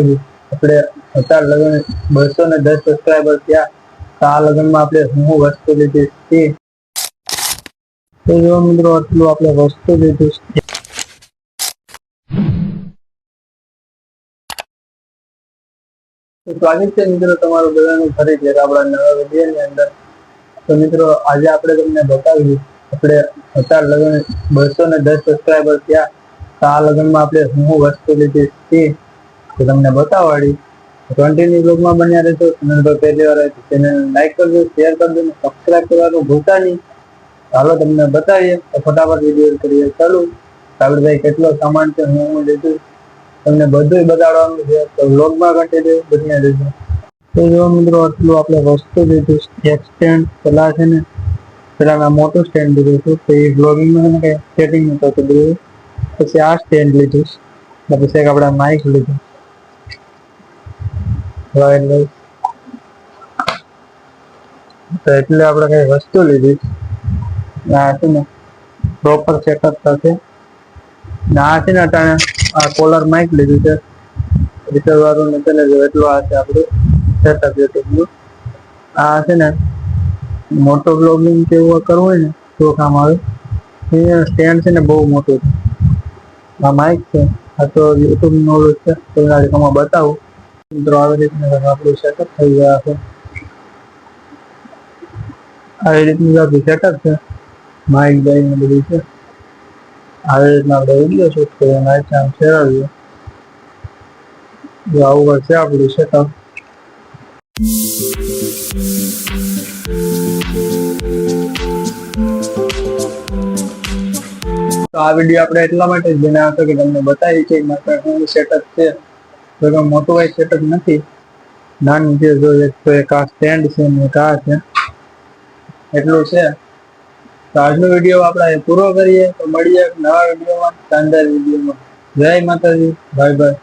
આપણે અત્યાર લગન 210 સબસ્ક્રાઈબર થયા. આ લગનમાં આપણે હું વસ્તુ લીધી છે તો જો મિત્રો આટલું આપણે વસ્તુ લીધું છે. સ્વાગત છે મિત્રો તમારું બધાનું ફરીથી આપણા નવા વિડીયોની અંદર. તો મિત્રો આજે આપણે તમને બતાવ્યું આપણે અત્યાર લગન 210 સબસ્ક્રાઈબર થયા. આ લગનમાં આપણે હું વસ્તુ લીધી છે તો તમને બતાવવાડી. કન્ટિન્યુ બ્લોગમાં બન્યા રહેજો. ચેનલ પર પહેલી વાર આવે તો ચેનલ લાઈક કરજો, શેર કરજો અને સબસ્ક્રાઈબ કરવાનું ભૂલતા નહીં. ચાલો તમને બતાવીએ તો ફટાફટ વિડીયો કરીએ ચાલુ. સાબરભાઈ કેટલો સામાન છે હું લીધું તમને બધું બતાડવાનું છે તો વ્લોગમાં કન્ટિન્યુ બન્યા રહેજો. તો જો મિત્રો આટલું આપણે વસ્તુ લીધું એક સ્ટેન્ડ પેલા છે ને પેલા મોટું સ્ટેન્ડ લીધું હતું તો એ વ્લોગિંગમાં કઈ સેટિંગ નતું કર્યું. પછી આ સ્ટેન્ડ લીધું પછી એક આપણે માઇક લીધું તો એટલે આપણે કઈ વસ્તુ લીધી આ છે ને પ્રોપર સેટઅપ સાથે. આ છે ને અટાણે આ કોલર માઇક લીધું છે રિસર્વ વાળું ને તેને એટલું આ છે આપણું સેટઅપ યુટ્યુબનું. આ છે ને મોટો બ્લોગિંગ કે એવું કરવું હોય ને તો કામ આવે. એ સ્ટેન્ડ છે ને બહુ મોટું છે. આ માઇક છે આ તો યુટ્યુબ નું ઓલું છે તો એમાં બતાવું. મિત્રો આવી રીતના આપણું સેટઅપ થઈ ગયા છે. આવી રીતનું આપણું સેટઅપ છે. માઇક બાઈક ને બધું છે. આવી રીતના આપણે વિડીયો શૂટ કરીએ માઇક આમ ફેરવીએ. જો આવું છે આપણું સેટઅપ. તો આ વિડીયો આપણે એટલા માટે જ બનાવ્યો હતો કે તમને બતાવી છે માત્ર શું સેટઅપ છે. તો મોટું વાઇઝ સેટઅપ નથી, નાનું છે. જો એક તો એક આ સ્ટેન્ડ છે ને એક આ છે એટલું છે. તો આજનો વિડીયો આપણે પૂરો કરીએ તો મળીએ નવા વિડીયોમાં, શાનદાર વિડીયોમાં. જય માતાજી, બાય બાય.